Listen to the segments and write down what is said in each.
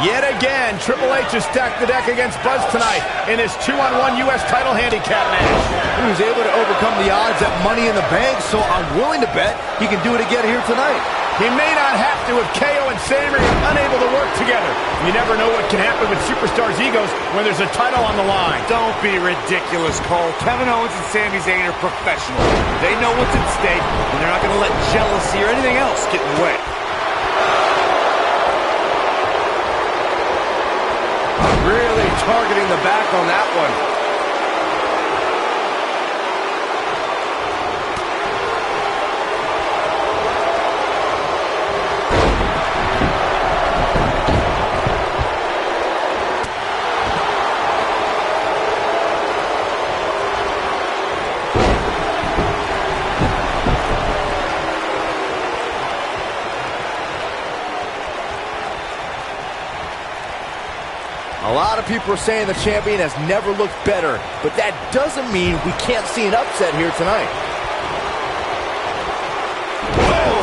Yet again, Triple H has stacked the deck against Buzz tonight in his 2-on-1 U.S. title handicap match. He was able to overcome the odds at Money in the Bank, so I'm willing to bet he can do it again here tonight. He may not have to if KO and Sami are unable to work together. You never know what can happen with superstars' egos when there's a title on the line. Don't be ridiculous, Cole. Kevin Owens and Sami Zayn are professionals. They know what's at stake, and they're not going to let jealousy or anything else get in the way. Really targeting the back on that one. A lot of people are saying the champion has never looked better, but that doesn't mean we can't see an upset here tonight.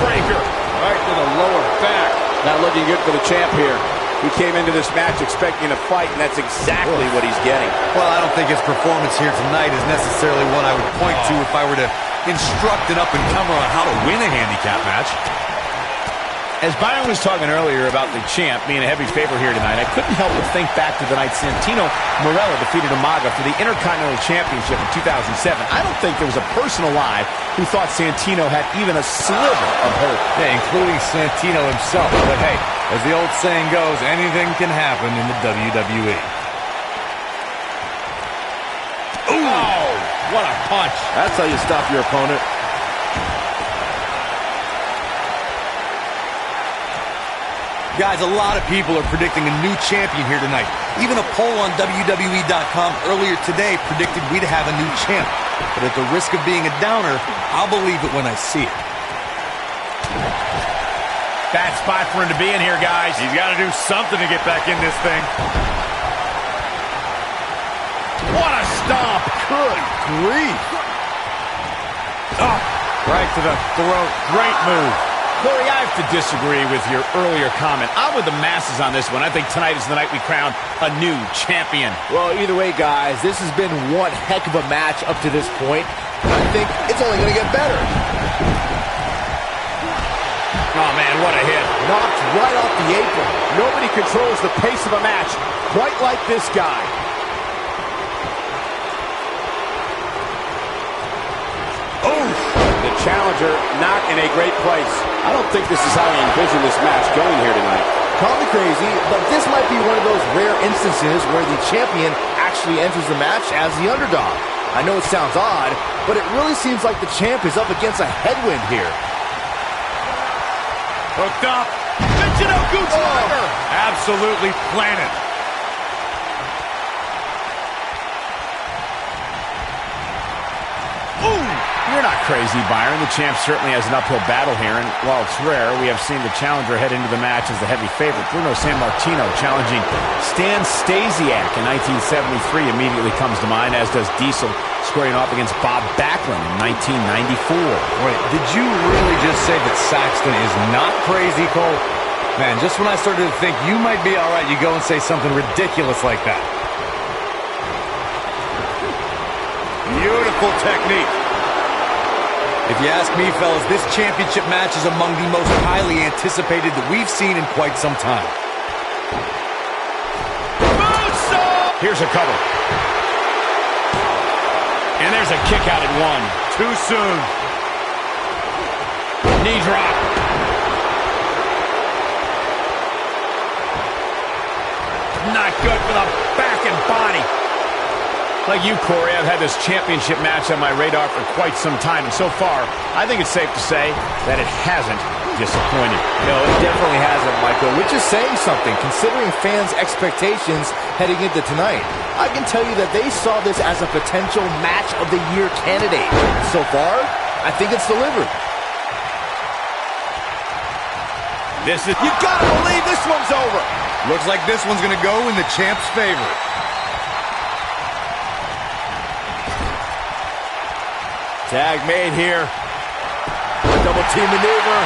Breaker right to the lower back. Not looking good for the champ here. He came into this match expecting a fight, and that's exactly what he's getting. Well, I don't think his performance here tonight is necessarily one I would point to if I were to instruct an up-and-comer on how to win a handicap match. As Byron was talking earlier about the champ being a heavy favorite here tonight, I couldn't help but think back to the night Santino Marella defeated Umaga for the Intercontinental Championship in 2007. I don't think there was a person alive who thought Santino had even a sliver of hope. Yeah, including Santino himself. But hey, as the old saying goes, anything can happen in the WWE. Ooh! Oh, what a punch. That's how you stop your opponent. Guys, a lot of people are predicting a new champion here tonight. Even a poll on WWE.com earlier today predicted we'd have a new champ. But at the risk of being a downer, I'll believe it when I see it. Bad spot for him to be in here, guys. He's got to do something to get back in this thing. What a stomp. Good grief. Oh, right to the throat. Great move. Corey, I have to disagree with your earlier comment. I'm with the masses on this one. I think tonight is the night we crown a new champion. Well, either way, guys, this has been one heck of a match up to this point. And I think it's only going to get better. Oh, man, what a hit. Knocked right off the apron. Nobody controls the pace of a match quite like this guy. Oh! The challenger not in a great place. I don't think this is how he envisioned this match going here tonight. Call me crazy, but this might be one of those rare instances where the champion actually enters the match as the underdog. I know it sounds odd, but it really seems like the champ is up against a headwind here. Hooked up. Michinoku driver. Absolutely planted. You're not crazy, Byron. The champ certainly has an uphill battle here, and while it's rare, we have seen the challenger head into the match as the heavy favorite. Bruno Sammartino challenging Stan Stasiak in 1973 immediately comes to mind, as does Diesel squaring off against Bob Backlund in 1994. Wait, did you really just say that Saxton is not crazy, Cole? Man, just when I started to think you might be all right, you go and say something ridiculous like that. Beautiful technique. If you ask me, fellas, this championship match is among the most highly anticipated that we've seen in quite some time. Moonsault! Here's a cover. And there's a kick out at one. Too soon. Knee drop. Not good for the back and body. Like you, Corey, I've had this championship match on my radar for quite some time, and so far, I think it's safe to say that it hasn't disappointed. No, it definitely hasn't, Michael, which is saying something, considering fans' expectations heading into tonight. I can tell you that they saw this as a potential match of the year candidate. So far, I think it's delivered. You gotta believe this one's over. Looks like this one's going to go in the champ's favor. Tag made here. Double team maneuver.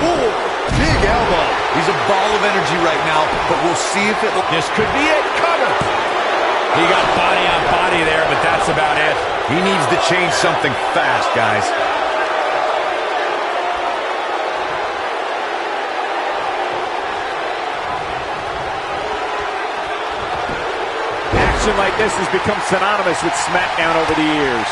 Ooh. Big elbow. He's a ball of energy right now, but we'll see if it... This could be it. Cover. He got body on body there, but that's about it. He needs to change something fast, guys. Action like this has become synonymous with SmackDown over the years.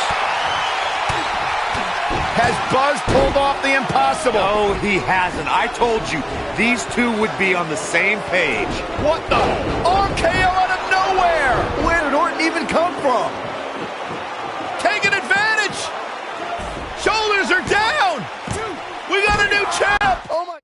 Has Buzz pulled off the impossible? No, he hasn't. I told you, these two would be on the same page. What the? RKO out of nowhere! Where did Orton even come from? Taking advantage! Shoulders are down! We got a new champ! Oh my...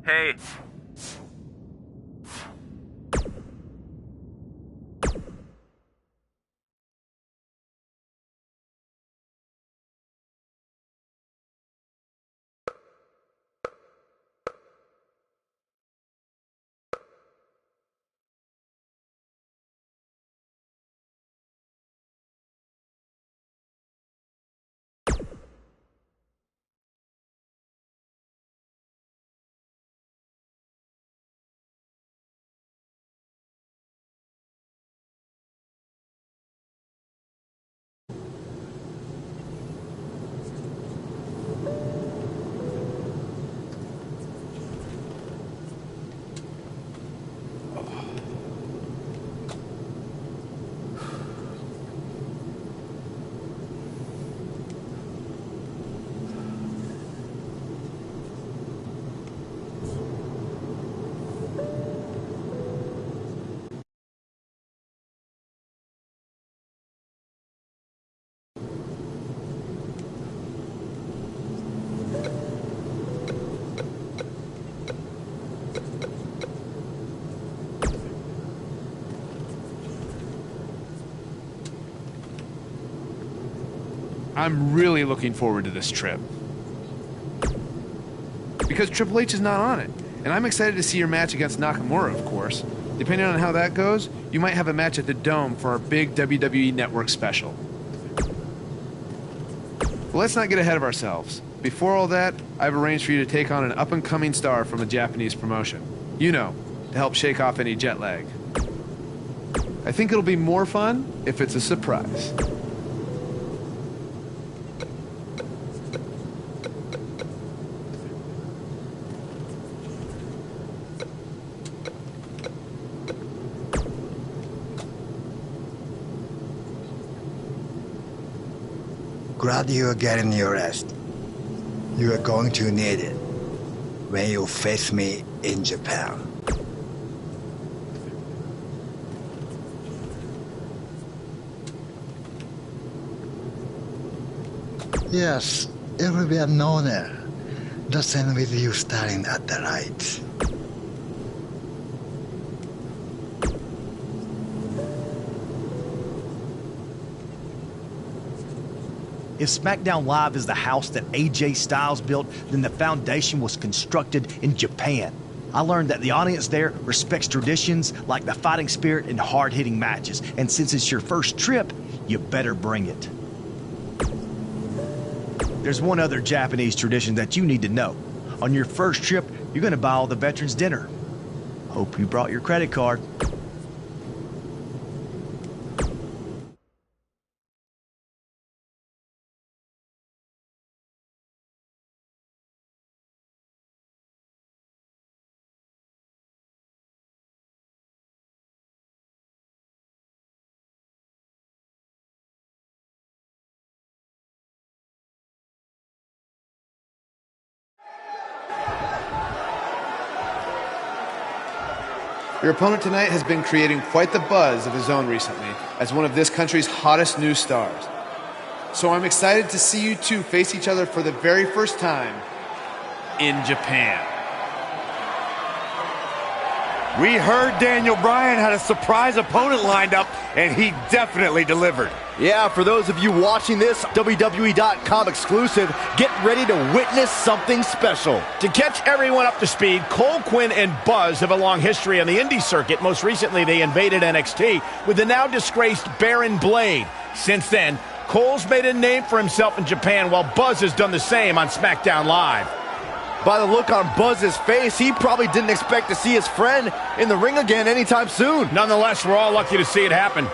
Hey. I'm really looking forward to this trip. Because Triple H is not on it. And I'm excited to see your match against Nakamura, of course. Depending on how that goes, you might have a match at the Dome for our big WWE Network special. But let's not get ahead of ourselves. Before all that, I've arranged for you to take on an up-and-coming star from a Japanese promotion. You know, to help shake off any jet lag. I think it'll be more fun if it's a surprise. Glad you are getting your rest. You are going to need it when you face me in Japan. Yes, it will be an honor. Just end with you starting at the light. If SmackDown Live is the house that AJ Styles built, then the foundation was constructed in Japan. I learned that the audience there respects traditions like the fighting spirit and hard-hitting matches. And since it's your first trip, you better bring it. There's one other Japanese tradition that you need to know. On your first trip, You're going to buy all the veterans dinner. Hope you brought your credit card. Your opponent tonight has been creating quite the buzz of his own recently as one of this country's hottest new stars. So I'm excited to see you two face each other for the very first time in Japan. We heard Daniel Bryan had a surprise opponent lined up, and he definitely delivered. Yeah, for those of you watching this WWE.com exclusive, get ready to witness something special. To catch everyone up to speed, Cole, Quinn, and Buzz have a long history on the indie circuit. Most recently, they invaded NXT with the now disgraced Baron Blade. Since then, Cole's made a name for himself in Japan, while Buzz has done the same on SmackDown Live. By the look on Buzz's face, he probably didn't expect to see his friend in the ring again anytime soon. Nonetheless, we're all lucky to see it happen.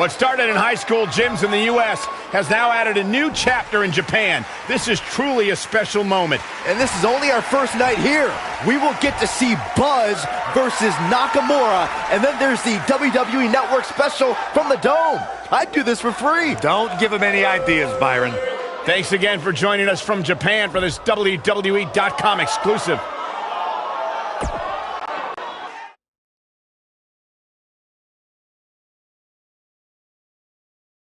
What started in high school gyms in the U.S. has now added a new chapter in Japan. This is truly a special moment. And this is only our first night here. We will get to see Buzz versus Nakamura, and then there's the WWE Network special from the Dome. I'd do this for free. Don't give him any ideas, Byron. Thanks again for joining us from Japan for this WWE.com exclusive.